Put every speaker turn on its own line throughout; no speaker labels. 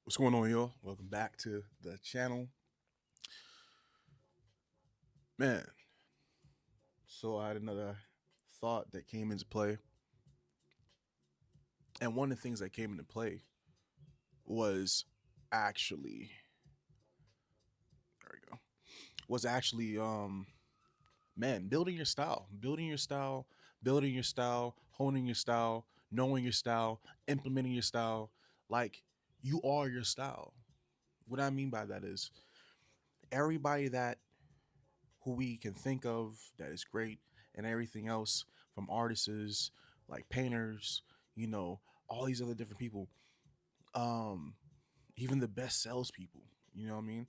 What's going on, y'all? Welcome back to the channel. Man, so I had another thought that came into play. And one of the things that came into play was actually, there we go, was actually, man, building your style, honing your style, knowing your style, implementing your style. Like, you are your style. What I mean by that is everybody that who we can think of that is great and everything else from artists like painters, you know, all these other different people, um, even the best salespeople, you know what I mean?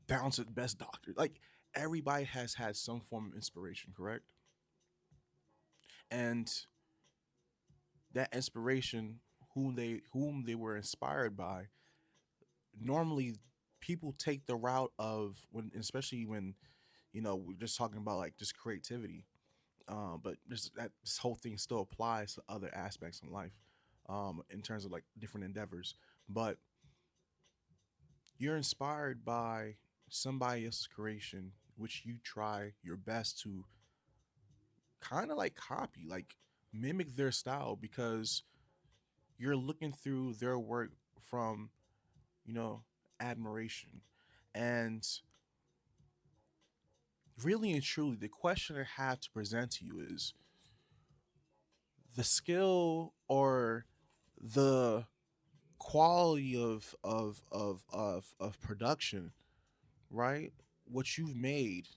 Down to the best doctor. Like everybody has had some form of inspiration, correct? And that inspiration, whom they were inspired by, normally people take the route of when, especially when we're just talking about like just creativity. But this whole thing still applies to other aspects in life, in terms of like different endeavors. But you're inspired by somebody else's creation, which you try your best to kind of like copy, like mimic their style, because you're looking through their work from, you know, admiration. And really and truly, the question I have to present to you is the skill or the quality of production, right? What you've made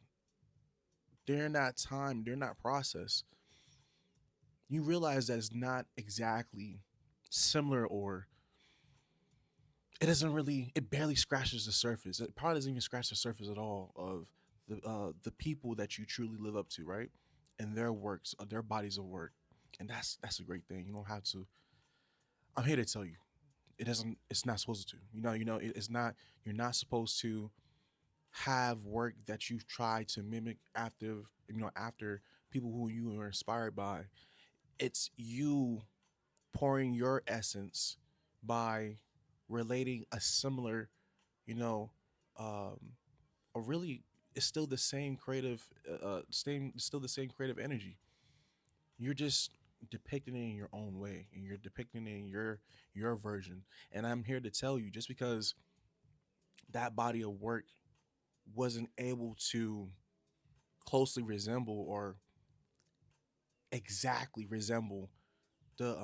during that time, during that process, you realize that it's not exactly similar, or it barely scratches the surface. It probably doesn't even scratch the surface at all of the people that you truly live up to, right? And their works, their bodies of work. And that's a great thing. You don't have to. I'm here to tell you, it doesn't. It's not supposed to. It's not. You're not supposed to have work that you've tried to mimic after people who you are inspired by. It's you pouring your essence by relating a similar, you know, um, a really it's still the same still the same creative energy. You're just depicting it in your own way, and you're depicting it in your version. And I'm here to tell you, just because that body of work wasn't able to closely resemble or exactly resemble the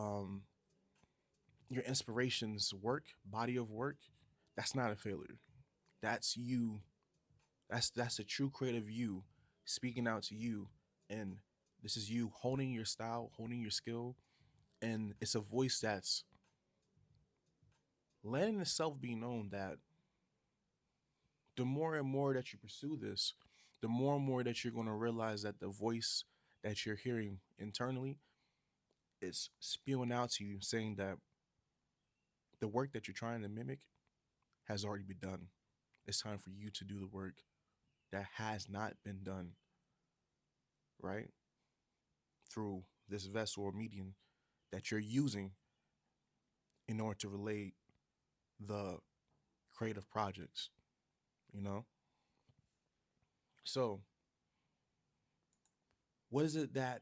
your inspiration's work, body of work, that's not a failure. That's you. That's a true creative you speaking out to you, and this is you honing your style, honing your skill, and it's a voice that's letting itself be known that the more and more that you pursue this, the more and more that you're going to realize that the voice that you're hearing internally is spewing out to you, saying that the work that you're trying to mimic has already been done. It's time for you to do the work that has not been done, right? Through this vessel or medium that you're using in order to relate the creative projects, you know? So, what is it that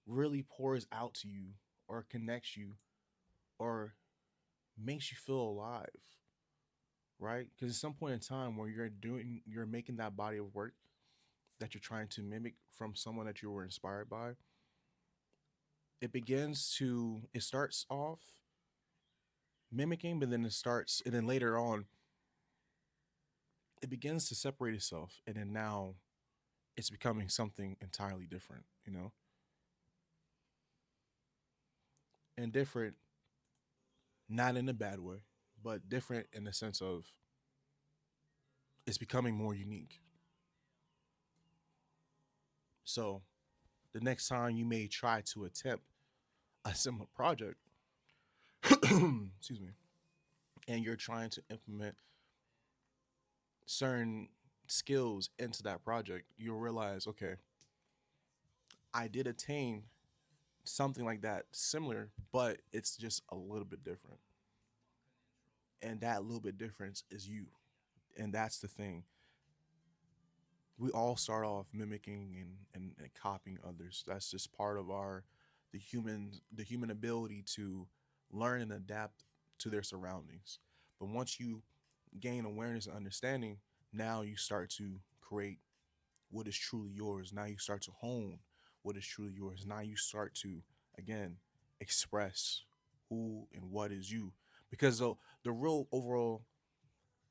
really pours out to you or connects you or makes you feel alive, right? Because at some point in time where you're making that body of work that you're trying to mimic from someone that you were inspired by, it starts off mimicking, but then and then later on, it begins to separate itself. And then now it's becoming something entirely different, and different, not in a bad way, but different in the sense of it's becoming more unique. So the next time you may try to attempt a similar project, excuse me, and you're trying to implement certain skills into that project, you'll realize, okay, I did attain something like that, similar, but it's just a little bit different. And that little bit difference is you. And that's the thing. We all start off mimicking and copying others. That's just part of our the human ability to learn and adapt to their surroundings. But once you gain awareness and understanding, now you start to create what is truly yours. Now you start to hone what is truly yours. Now you start to again express who and what is you. Because the real overall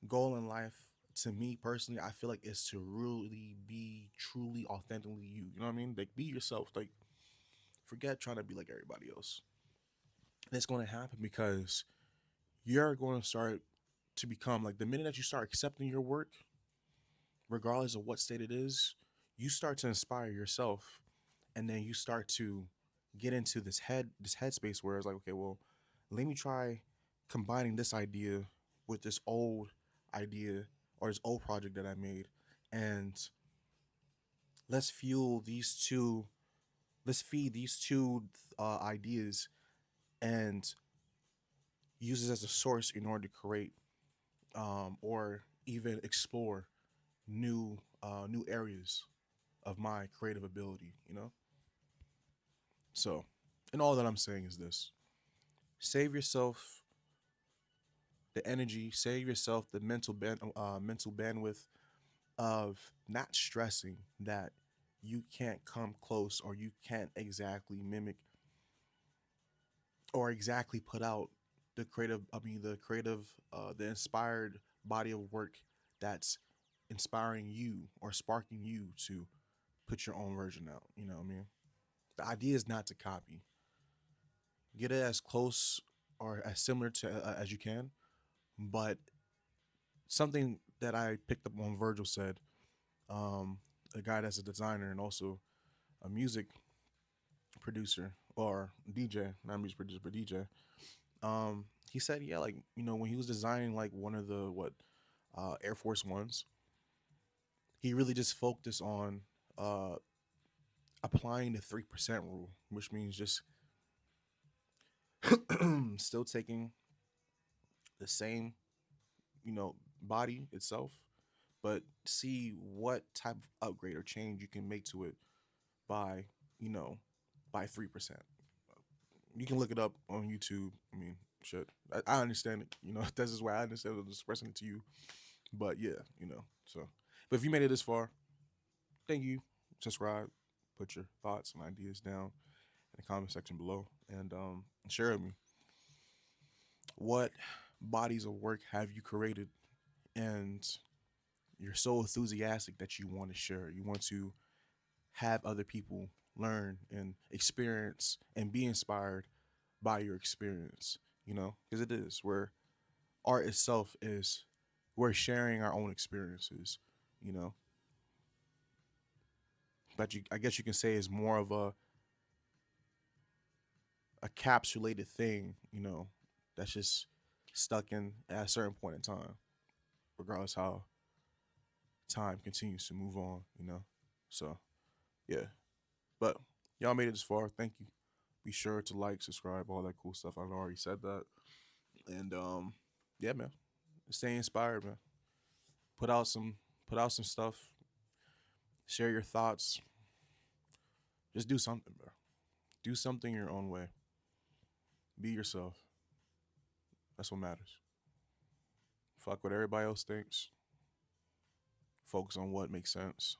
goal in life, to me personally, I feel like is to really be truly authentically you. You know what I mean? Like be yourself. Like forget trying to be like everybody else. And it's going to happen because you're going to start to become like the minute that you start accepting your work, regardless of what state it is, you start to inspire yourself, and then you start to get into this headspace where it's like, okay, well, let me try combining this idea with this old idea or this old project that I made, and let's fuel these two. Let's feed these two ideas and use it as a source in order to create or even explore new areas of my creative ability. So, and all that I'm saying is this: save yourself the energy, save yourself the mental bandwidth of not stressing that you can't come close or you can't exactly mimic or exactly put out the inspired body of work that's inspiring you or sparking you to put your own version out. You know what I mean? The idea is not to copy. Get it as close or as similar to as you can, but something that I picked up on Virgil said, um, a guy that's a designer and also a music producer or DJ, not music producer but DJ. He said, yeah, like when he was designing like one of the what Air Force Ones, he really just focused on uh, applying the 3% rule, which means just still taking the same body itself, but see what type of upgrade or change you can make to it by you know by 3%. You can look it up on YouTube. I mean, shit, I understand it. This is why I understand it, expressing it to you. But yeah, so. But if you made it this far, thank you. Subscribe. Put your thoughts and ideas down in the comment section below, and share with me what bodies of work have you created, and you're so enthusiastic that you want to share. You want to have other people learn and experience and be inspired by your experience, because it is where art itself is, we're sharing our own experiences, you know, but I guess you can say is more of a capsulated thing, that's just stuck in at a certain point in time, regardless how time continues to move on, So, yeah. But y'all made it this far. Thank you. Be sure to like, subscribe, all that cool stuff. I already said that. And yeah, man. Stay inspired, man. Put out some put out some stuff. Share your thoughts. Just do something, bro. Do something your own way. Be yourself. That's what matters. Fuck what everybody else thinks. Focus on what makes sense.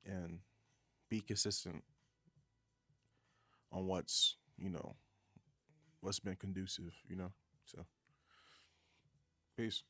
And be consistent on what's been conducive. So peace.